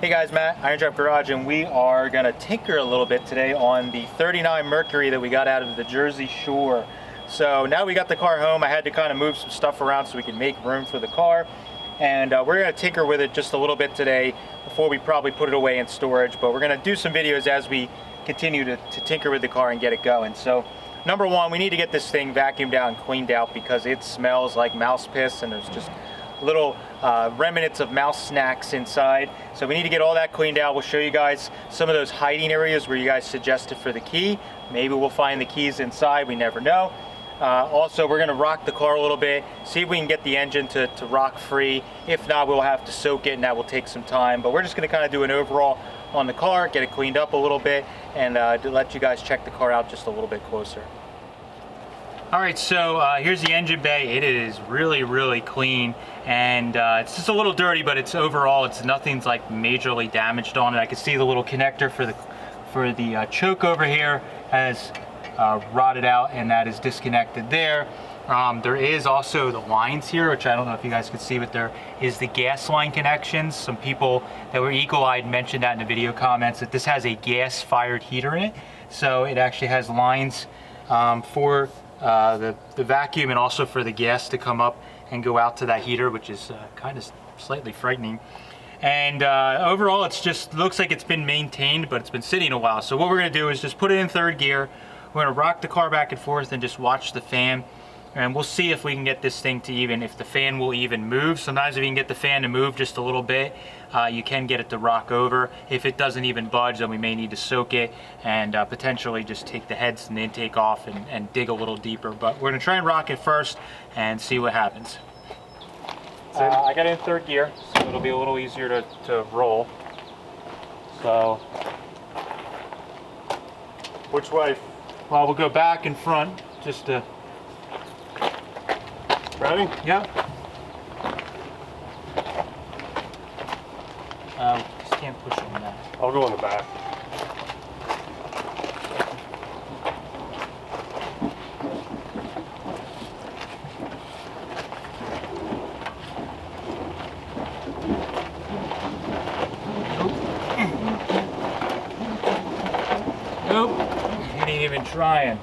Hey guys, Matt, IronTrap Garage, and we are gonna tinker a little bit today on the 39 Mercury that we got out of the Jersey Shore. So now we got the car home, I had to kind of move some stuff around so we can make room for the car. And we're gonna tinker with it just a little bit today before we probably put it away in storage. But we're gonna do some videos as we continue to tinker with the car and get it going. So number one, we need to get this thing vacuumed out and cleaned out because it smells like mouse piss and there's just little remnants of mouse snacks inside. So we need to get all that cleaned out. We'll show you guys some of those hiding areas where you guys suggested for the key. Maybe we'll find the keys inside, we never know. Also, we're gonna rock the car a little bit, see if we can get the engine to rock free. If not, we'll have to soak it and that will take some time. But we're just gonna kind of do an overall on the car, get it cleaned up a little bit, and to let you guys check the car out just a little bit closer. All right, so here's the engine bay. It is really clean, and it's just a little dirty, but it's overall, nothing's like majorly damaged on it. I can see the little connector for the choke over here has rotted out, and that is disconnected there. There is also the lines here, which I don't know if you guys could see, but there is the gas line connections. Some people that were eagle-eyed mentioned that in the video comments, that this has a gas-fired heater in it. So it actually has lines for the vacuum and also for the gas to come up and go out to that heater, which is kind of slightly frightening. And overall, it's just looks like it's been maintained, but it's been sitting a while. So what we're gonna do is just put it in third gear. We're gonna rock the car back and forth and just watch the fan. And we'll see if we can get this thing to if the fan will even move. Sometimes if you can get the fan to move just a little bit, you can get it to rock over. If it doesn't even budge, then we may need to soak it and potentially just take the heads and the intake off and dig a little deeper. But we're gonna try and rock it first and see what happens. I got it in third gear, so it'll be a little easier to roll. So, which way? Well, we'll go back and front just to... Ready? Yep. Just can't push on that. I'll go in the back. Nope. He ain't even trying.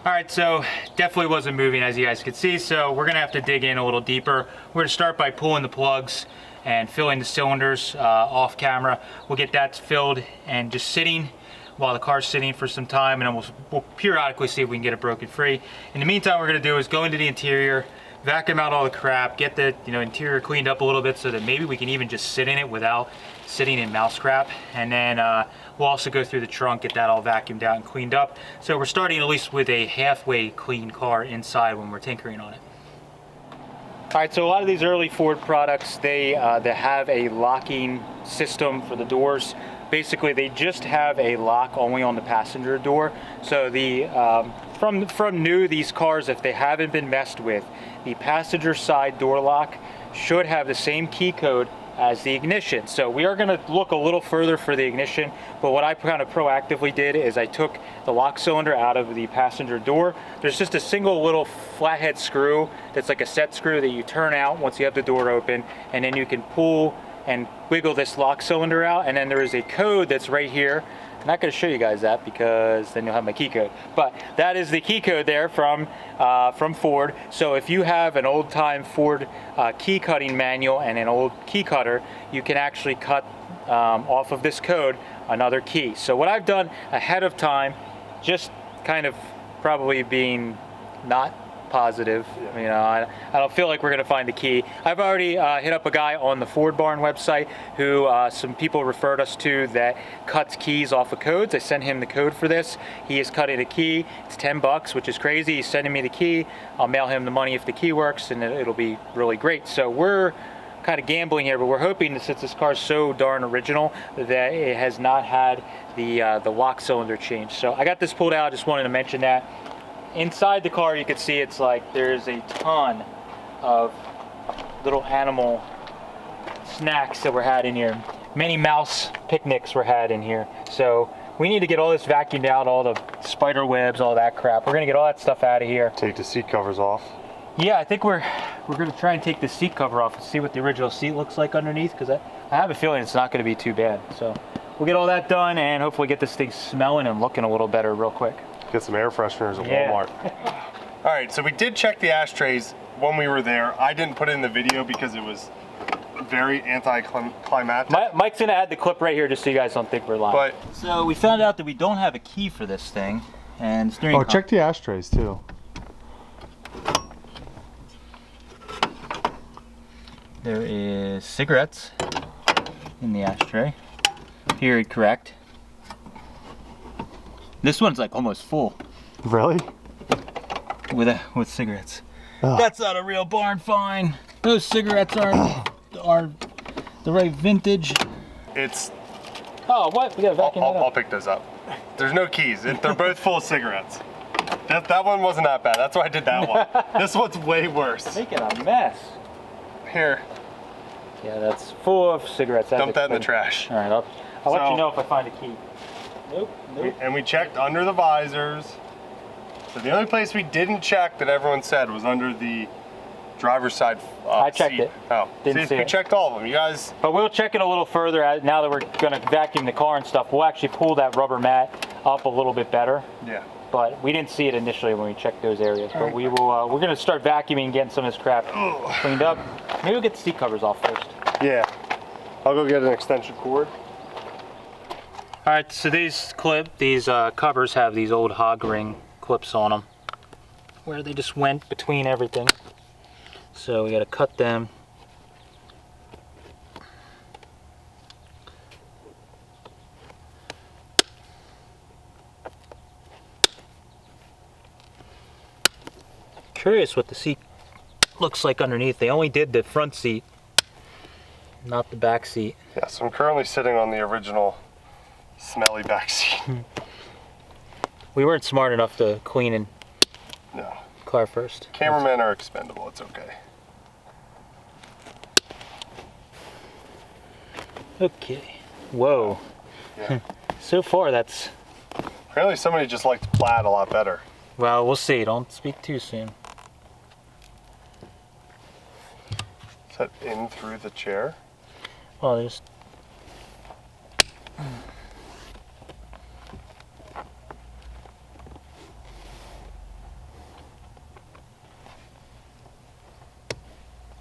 All right, so definitely wasn't moving, as you guys could see, so we're gonna have to dig in a little deeper. We're gonna start by pulling the plugs and filling the cylinders off camera. We'll get that filled and just sitting while the car's sitting for some time, and then we'll periodically see if we can get it broken free. In the meantime, what we're gonna do is go into the interior, vacuum out all the crap, get the interior cleaned up a little bit so that maybe we can even just sit in it without sitting in mouse crap. And then we'll also go through the trunk, get that all vacuumed out and cleaned up. So we're starting at least with a halfway clean car inside when we're tinkering on it. All right, so a lot of these early Ford products, they have a locking system for the doors. Basically, they just have a lock only on the passenger door. So the from new, these cars, if they haven't been messed with, the passenger side door lock should have the same key code as the ignition. So we are gonna look a little further for the ignition, but what I kind of proactively did is I took the lock cylinder out of the passenger door. There's just a single little flathead screw that's like a set screw that you turn out once you have the door open, and then you can pull and wiggle this lock cylinder out, and then there is a code that's right here. I'm not going to show you guys that because then you'll have my key code, but that is the key code there from Ford. So if you have an old-time Ford key cutting manual and an old key cutter, you can actually cut off of this code another key. So what I've done ahead of time, just kind of probably being not positive, I don't feel like we're gonna find the key. I've already hit up a guy on the Ford Barn website who some people referred us to that cuts keys off of codes. I sent him the code for this. He is cutting a key. It's $10, which is crazy. He's sending me the key. I'll mail him the money if the key works, and it'll be really great. So we're kind of gambling here, but we're hoping that since this car is so darn original that it has not had the lock cylinder changed. So I got this pulled out. I just wanted to mention that. Inside the car, you can see it's like there's a ton of little animal snacks that were had in here. Many mouse picnics were had in here. So we need to get all this vacuumed out, all the spider webs, all that crap. We're gonna get all that stuff out of here. Take the seat covers off. Yeah, I think we're we're gonna try and take the seat cover off and see what the original seat looks like underneath, because I have a feeling it's not gonna be too bad. So we'll get all that done and hopefully get this thing smelling and looking a little better real quick. Get some air fresheners at Walmart. All right, so we did check the ashtrays when we were there. I didn't put it in the video because it was very anticlimactic. Mike's gonna add the clip right here just so you guys don't think we're lying. But so we found out that we don't have a key for this thing, and oh, check the ashtrays too. There is cigarettes in the ashtray. Period correct. This one's like almost full. Really? With cigarettes. Ugh. That's not a real barn find. Those cigarettes aren't the right vintage. It's. Oh, what? We gotta vacuum that up. I'll pick those up. There's no keys. They're both full of cigarettes. That one wasn't that bad. That's why I did that one. This one's way worse. Making a mess. Here. Yeah, that's full of cigarettes. Dump that in the trash. All right, I'll let you know if I find a key. Nope. And we checked under the visors. So the only place we didn't check that everyone said was under the driver's side I checked seat. it. Oh, Didn't see we it. checked all of them. You guys. But we'll check it a little further now that we're gonna vacuum the car and stuff. We'll actually pull that rubber mat up a little bit better. Yeah. But we didn't see it initially when we checked those areas. But we will. We're gonna start vacuuming and getting some of this crap cleaned up. Maybe we'll get the seat covers off first. Yeah. I'll go get an extension cord. All right. So these covers have these old hog ring clips on them, where they just went between everything. So we got to cut them. Curious what the seat looks like underneath. They only did the front seat, not the back seat. Yeah, so I'm currently sitting on the original smelly back seat. We weren't smart enough to clean and No. car first. Cameramen are expendable. It's okay. Okay. Whoa. Yeah. So far that's... Apparently somebody just liked plaid a lot better. Well, we'll see. Don't speak too soon. Is that in through the chair? Well, there's...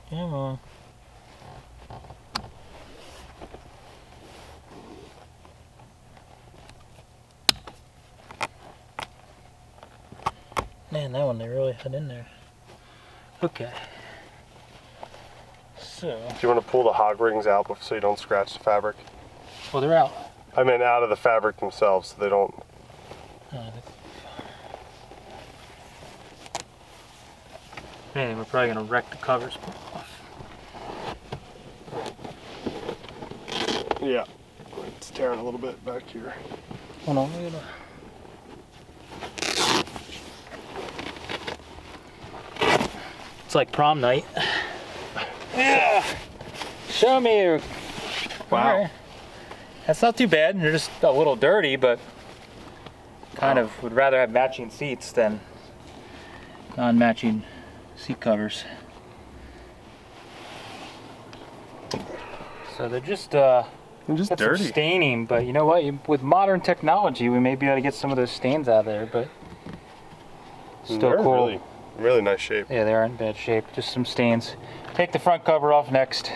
Come on. Man, that one they really had in there. Okay. So. Do you want to pull the hog rings out so you don't scratch the fabric? Well, they're out. I mean out of the fabric themselves so they don't... Man, we're probably gonna wreck the covers off. Yeah. It's tearing a little bit back here. Hold on, we're gonna... It's like prom night. Yeah. Show me your... Wow. Right. That's not too bad. They're just a little dirty, but kind of would rather have matching seats than non-matching seat covers. So they're just got dirty. some staining, but you know what? With modern technology, we may be able to get some of those stains out of there, but still They're cool. Really, really nice shape. Yeah, they are in bad shape. Just some stains. Take the front cover off next.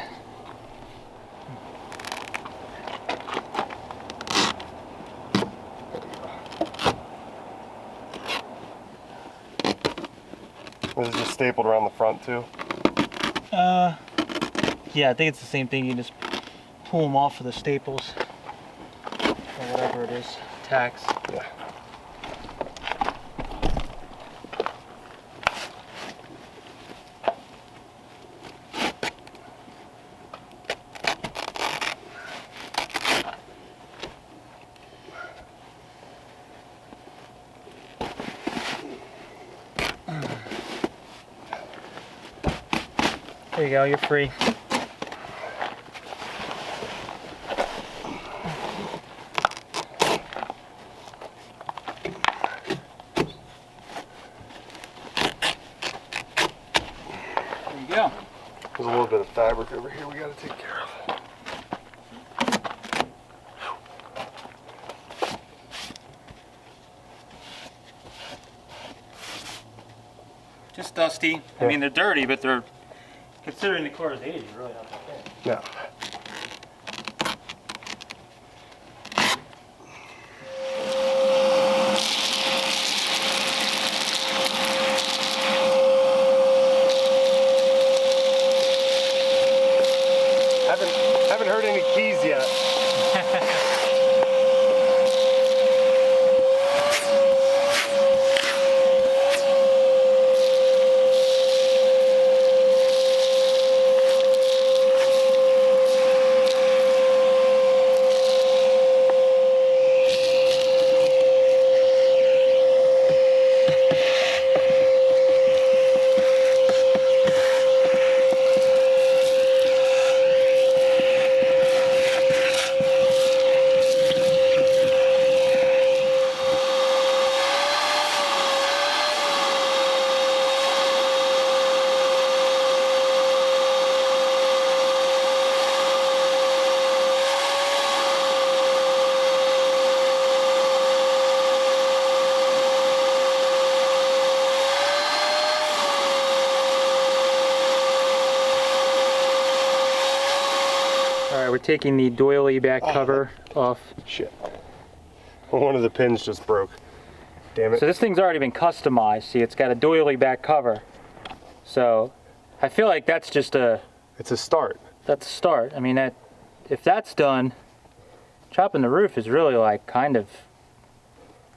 This is just stapled around the front too. Yeah, I think it's the same thing. You just pull them off of the staples or whatever it is. Tacks. Yeah. There you go, you're free. There you go. fabric over here we gotta take care of. Just dusty. Yeah. I mean, they're dirty, but they're, considering the car is 80, really not that bad. No. Haven't heard any keys yet. Alright, we're taking the doily back cover off. Shit. One of the pins just broke. Damn it. So this thing's already been customized. See, it's got a doily back cover. So I feel like that's just a... It's a start. That's a start. I mean, if that's done, chopping the roof is really like kind of...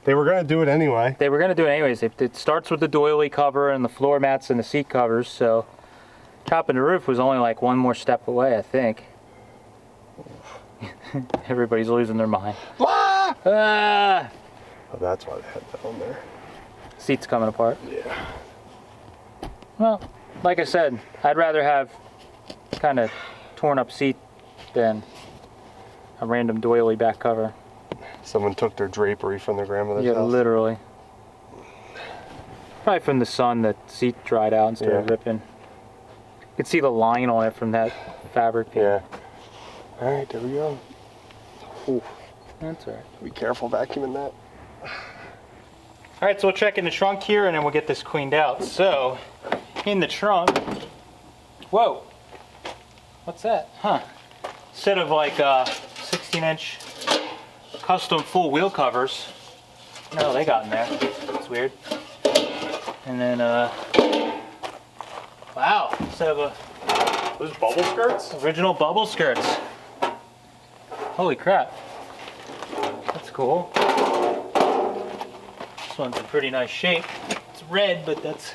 They were gonna do it anyway. They were going to do it anyways. It starts with the doily cover and the floor mats and the seat covers, so chopping the roof was only like one more step away, I think. Everybody's losing their mind. Ah! Ah! Oh, that's why they had that on there. Seat's coming apart. Yeah. Well, like I said, I'd rather have kind of torn up seat than a random doily back cover. Someone took their drapery from their grandmother's Yeah, house. literally. Probably from the sun, the seat dried out and started ripping. You can see the line on it from that fabric. Yeah. All right, there we go. Ooh, That's all right. be careful vacuuming that. All right, so we'll check in the trunk here and then we'll get this cleaned out. So, in the trunk, whoa, what's that? Huh. Instead of like 16-inch custom full wheel covers, no, they got in there. It's weird. And then, wow, instead of Those bubble skirts? original bubble skirts. Holy crap. That's cool. This one's in pretty nice shape. It's red, but that's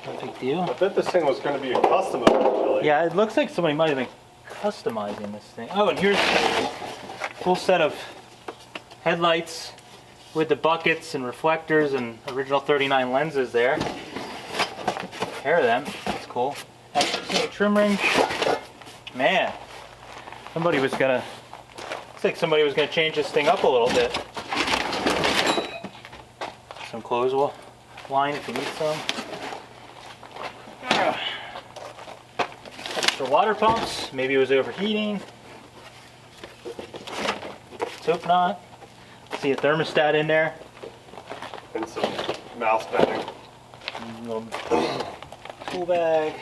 no big deal. I bet this thing was going to be a custom eventually. Yeah, it looks like somebody might have been customizing this thing. Oh, and here's a full set of headlights with the buckets and reflectors and original 39 lenses there. A pair of them. That's cool. See the trim ring. Man, somebody was gonna. Looks like somebody was gonna change this thing up a little bit. Some clothes will line if you need some. Extra water pumps. Maybe it was overheating. Let's hope not. See a thermostat in there. And some mouse bedding. Little tool bag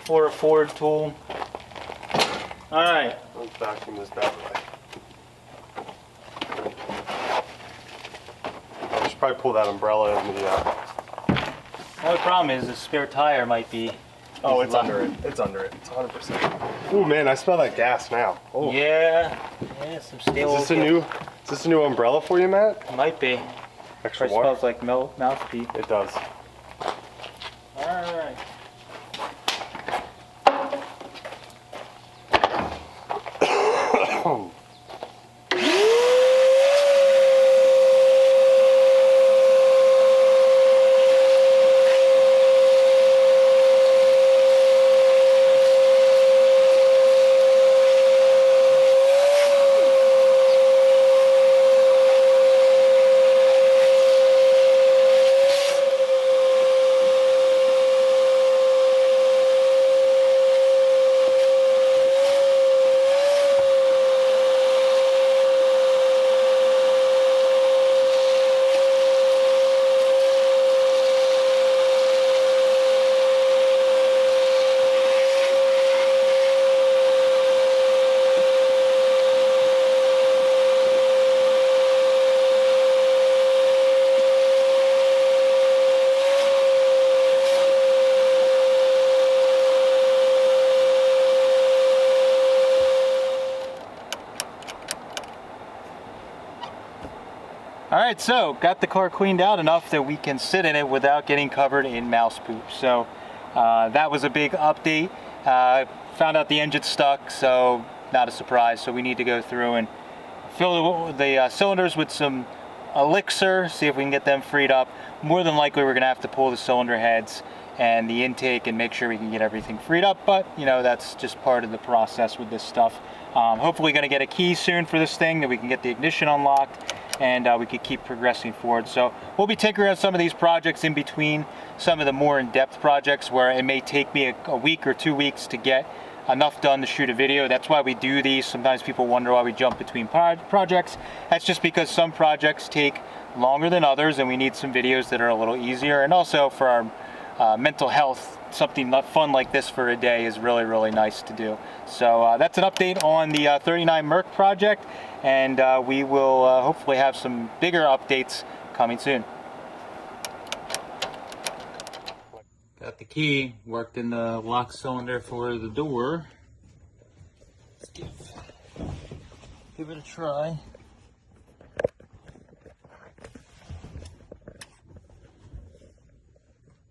for a Ford tool. All right. Let's vacuum this bad boy. I should probably pull that umbrella in the. Only problem is the spare tire might be. Oh, it's under it. It's under it. It's 100%. Ooh, man, I smell that gas now. Oh. Yeah, some steel. Is this a new umbrella for you, Matt? Might be. Extra It water? smells like mouth pee. It does. All right. All right, so got the car cleaned out enough that we can sit in it without getting covered in mouse poop. So that was a big update. Found out the engine's stuck, so not a surprise. So we need to go through and fill the cylinders with some elixir, see if we can get them freed up. More than likely we're gonna have to pull the cylinder heads and the intake and make sure we can get everything freed up, but you know, that's just part of the process with this stuff. Hopefully gonna get a key soon for this thing that we can get the ignition unlocked, and we could keep progressing forward. So we'll be taking around some of these projects in between some of the more in-depth projects where it may take me a week or 2 weeks to get enough done to shoot a video. That's why we do these. Sometimes people wonder why we jump between projects. That's just because some projects take longer than others, and we need some videos that are a little easier. And also for our mental health, something fun like this for a day is really, really nice to do. So that's an update on the 39 Merc project, and we will hopefully have some bigger updates coming soon. Got the key, worked in the lock cylinder for the door. Let's give it a try.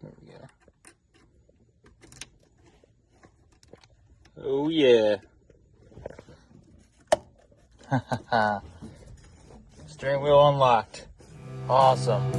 There we go. Oh yeah. Steering wheel unlocked. Awesome.